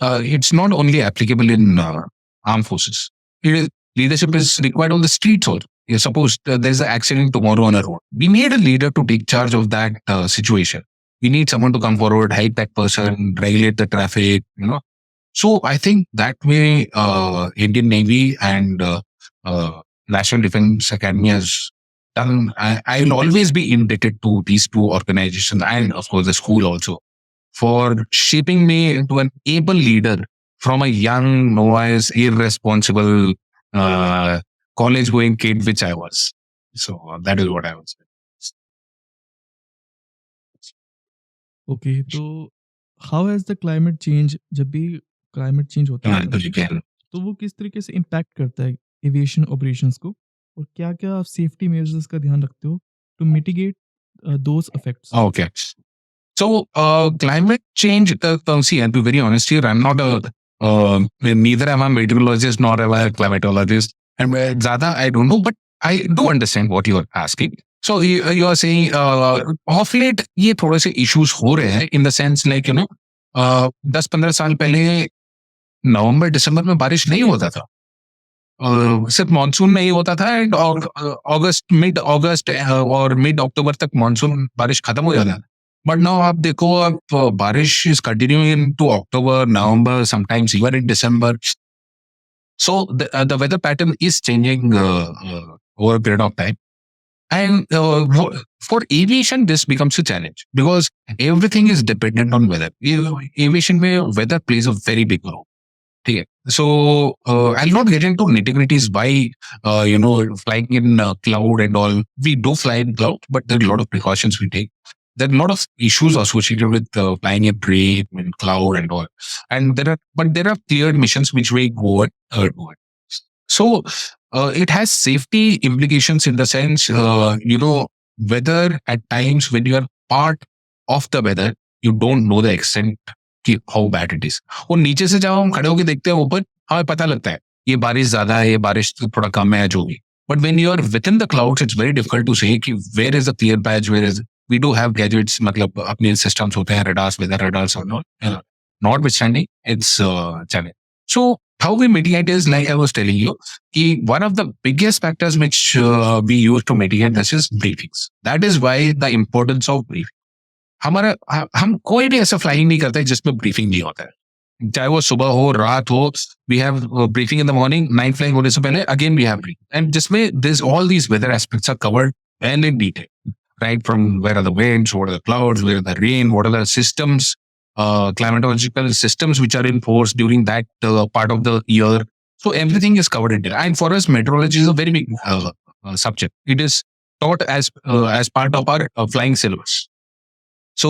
it's not only applicable in armed forces. Leadership is required on the streets also. Suppose there's an accident tomorrow on a road. We need a leader to take charge of that situation. We need someone to come forward, help that person, regulate the traffic, So I think that way, Indian Navy and National Defense Academy has done. I'll always be indebted to these two organizations and, of course, the school also for shaping me into an able leader from a young, novice, irresponsible college-going kid, which I was. So that is what I would say. Okay, तो how has the climate change, जब भी climate change होता है तो वो किस तरीके से इम्पैक्ट करता है एविएशन ऑपरेशंस को, और क्या क्या आप सेफ्टी मेजर्स का ध्यान रखते हो to mitigate those effects? Okay. So climate change, see, I'll be very honest here, I'm not neither am I a meteorologist nor am I a climatologist. And ज़्यादा I don't know, but I do understand what you are asking. So you are saying off late ये थोड़े से issues हो रहे हैं in the sense like 10-15 साल पहले नवंबर दिसंबर में बारिश नहीं होता था, सिर्फ मानसून में ही होता था, एंड मिड अगस्त और मिड अक्टूबर तक मानसून बारिश खत्म हो जाता था. बट नाउ आप देखो, अब बारिश is continuing in to October, November, sometimes even in December. So the weather pattern is changing over a period of time. And for aviation, this becomes a challenge because everything is dependent on weather. Aviation में weather plays a very big role. ठीक है. So I'll not get into nitty-gritties why flying in cloud and all. We do fly in cloud, but there are a lot of precautions we take. There are a lot of issues associated with flying in rain and cloud and all. And there are cleared missions which we go toward. So it has safety implications in the sense, whether at times when you are part of the weather, you don't know the extent कि how bad it is. और नीचे से जब हम खड़े होकर देखते हैं ऊपर, हमें पता लगता है ये बारिश ज्यादा है, ये बारिश थोड़ा कम है, जो भी. But when you are within the clouds, it's very difficult to say कि where is the clear patch, where is we do have gadgets, मतलब अपने systems होते हैं, radars, weather radars or not. Notwithstanding, it's challenge. So how we mitigate is like I was telling you, one of the biggest factors which we use to mitigate this is briefings. That is why the importance of briefing. हम कोई भी ऐसा flying नहीं करते जिसमें briefing नहीं होता है, चाहे वो सुबह हो रात हो. We have briefing in the morning, night flying होने से पहले again we have briefing, and जिसमें this all these weather aspects are covered and in detail, right? From where are the winds, what are the clouds, where are the rain, what are the systems, climatological systems which are in force during that part of the year. So everything is covered in there. And for us, meteorology is a very big subject. It is taught as part of our flying syllabus. So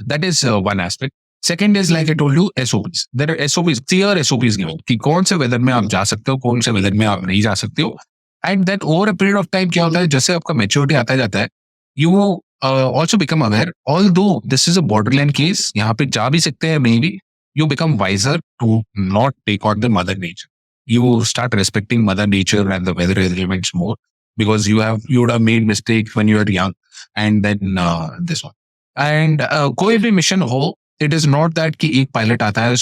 that is one aspect. Second is like I told you, SOPs. There are SOPs, clear SOPs given कि कौन से weather में आप जा सकते हो, कौन से वेदर में आप नहीं जा सकते हो. And that over a period of time क्या होता है, जैसे आपका मेच्योरिटी आता जाता है, you also become aware. Although this is a borderline case, यहाँ पे जा भी सकते हैं नहीं भी, you become wiser to not take on the mother nature. You start respecting mother nature and the weather elements more because you would have made mistakes when you were young, and then this one. And कोई भी mission हो, it is not that कि एक pilot आता है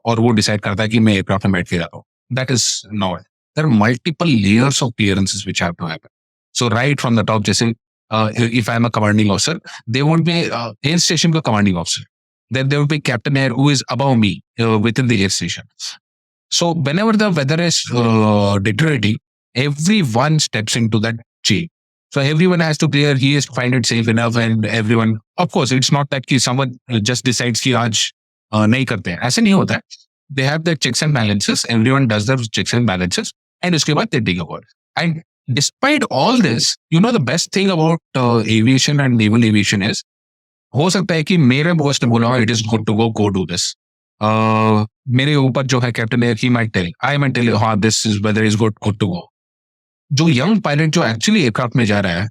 और वो decide करता है कि मैं एयरक्राफ्ट में बैठ के जाता हूँ. That is not. There are multiple layers of clearances which have to happen. So right from the top, जैसे if I am a commanding officer, they would be air station का commanding officer, then there will be captain air who is above me within the air station. So whenever the weather is deteriorating, everyone steps into that chain. So everyone has to clear, he has to find it safe enough, and everyone, of course, it's not that कि someone just decides कि आज नहीं करते हैं, ऐसे नहीं होता है. They have their checks and balances, everyone does their checks and balances, and उसके बाद they take over. And despite all this, the best thing about aviation and naval aviation is, हो सकता है कि मेरे बॉस ने बोला it is good to go do this. मेरे ऊपर जो है captain air, he might tell, I might tell, हाँ this is weather is good to go. जो यंग पायलट जो एक्चुअली एयरक्राफ्ट में जा रहा है,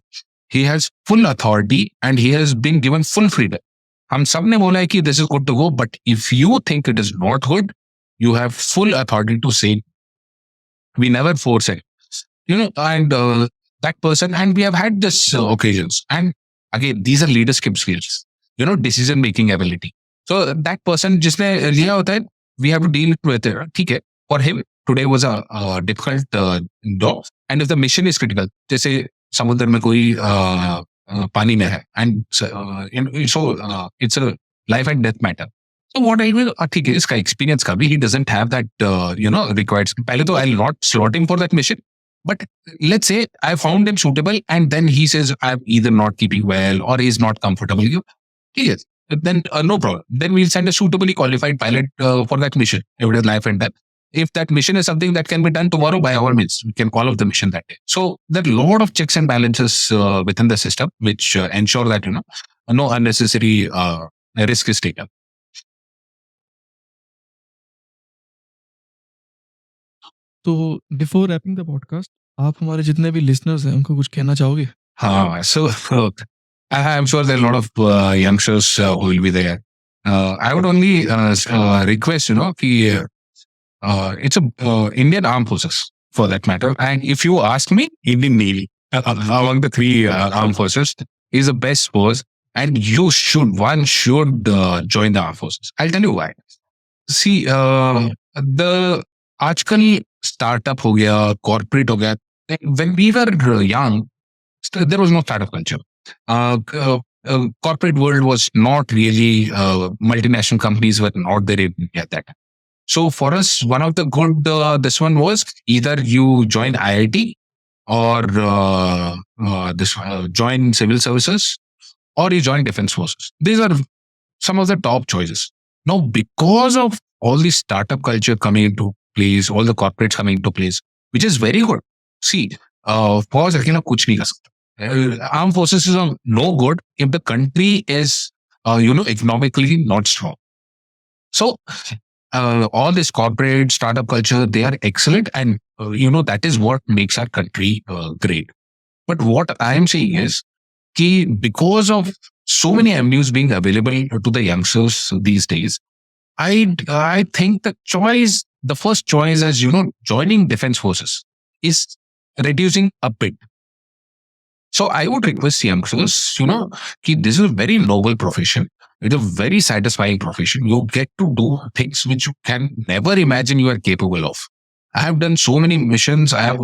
he has full authority and he has been given full freedom. हम सब ने बोला है कि this is good to go, but if you think it is not good, you have full authority to say. We never force it, and that person, and we have had this occasions. And again, these are leadership skills, decision making ability. So that person जिसने लिया होता है, we have to deal with it. ठीक है, for him today was a difficult job, and if the mission is critical, जैसे समुद्र में कोई पानी में है, and so it's a life and death matter. So what I will, ठीक है, इसका experience का भी, he doesn't have that required. पहले तो I'll not slot him for that mission, but let's say I found him suitable, and then he says I'm either not keeping well or he is not comfortable. Yes, then no problem. Then we'll send a suitably qualified pilot for that mission. If it is life and death. If that mission is something that can be done tomorrow, by all means, we can call off the mission that day. So there are a lot of checks and balances within the system, which ensure that no unnecessary risk is taken. तो before wrapping the podcast, आप हमारे जितने भी listeners हैं उनको कुछ कहना चाहोगे? हाँ, so I'm sure there are a lot of youngsters who will be there. I would only request, कि it's a Indian Armed Forces for that matter. And if you ask me, Indian Navy among the three armed forces is the best force, and one should join the armed forces. I'll tell you why. See, the आजकल startup हो गया, corporate हो गया. When we were young, there was no startup culture. Corporate world was not really, multinational companies were not there in India at that time. So for us, one of the good this one was either you join IIT or join civil services or you join defense forces. These are some of the top choices. Now, because of all the startup culture coming into place, all the corporates coming into place, which is very good. See, फौज अकेला कुछ नहीं कर सकता. Armed forces is no good if the country is, economically not strong. So, all this corporate startup culture, they are excellent, and that is what makes our country great. But what I am saying is, because of so many avenues being available to the youngsters these days, I think the first choice is joining defense forces is reducing a bit. So I would request youngsters, this is a very noble profession. It's a very satisfying profession. You get to do things which you can never imagine you are capable of. I have done so many missions. I have,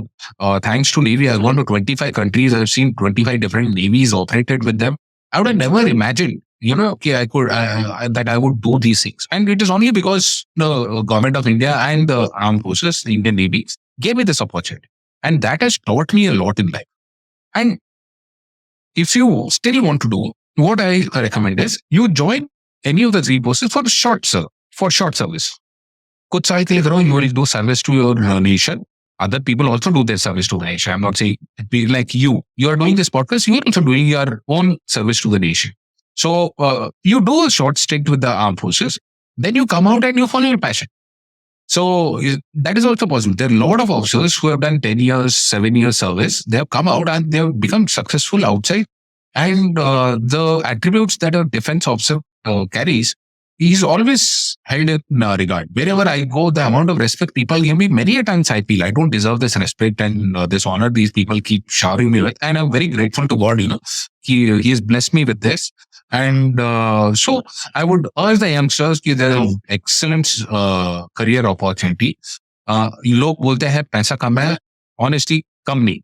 thanks to Navy, I've gone to 25 countries. I've seen 25 different navies operated with them. I would have never imagined, that I would do these things. And it is only because the government of India and the armed forces, the Indian Navy, gave me this opportunity. And that has taught me a lot in life. And if you still want to do, what I recommend is you join any of the three forces for short service. कुछ साल के लिए करो, you will do service to your nation. Other people also do their service to the nation. I'm not saying like you are doing this podcast, you are also doing your own service to the nation. So you do a short stint with the armed forces, then you come out and you follow your passion. So that is also possible. There are a lot of officers who have done 10 years, 7 years service. They have come out and they have become successful outside. And the attributes that a defense officer carries, he's always held in regard. Wherever I go, the amount of respect people give me, many a times I feel I don't deserve this respect and this honor these people keep showering me with. And I'm very grateful to God, he has blessed me with this. And so I would urge the youngsters कि there are excellent career opportunity. लोग बोलते हैं पैसा कम है, honestly कम नहीं,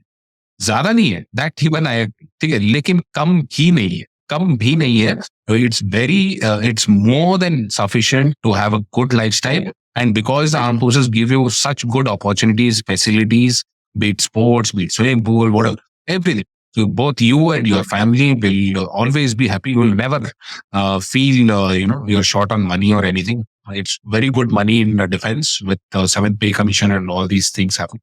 ज्यादा नहीं है, that ही बनाया, ठीक है, लेकिन कम भी नहीं है. It's more than sufficient to have a good lifestyle. And because the armed forces give you such good opportunities, facilities, be it sports, be it swimming pool, whatever, everything. So both you and your family will always be happy. You will never feel, you're short on money or anything. It's very good money in defense with 7th pay commission and all these things happen.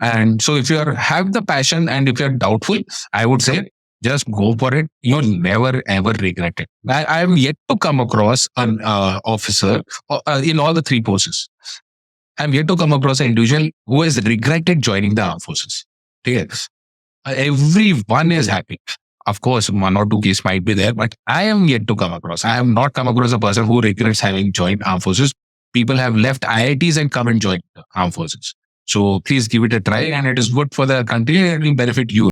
And so if you have the passion and if you're doubtful, I would say just go for it. You'll never ever regret it. I am yet to come across an officer in all the three forces. I'm yet to come across an individual who has regretted joining the armed forces. Yes. Everyone is happy. Of course, one or two cases might be there, but I am yet to come across. I have not come across a person who regrets having joined armed forces. People have left IITs and come and join the armed forces. So please give it a try, and it is good for the country and it will benefit you.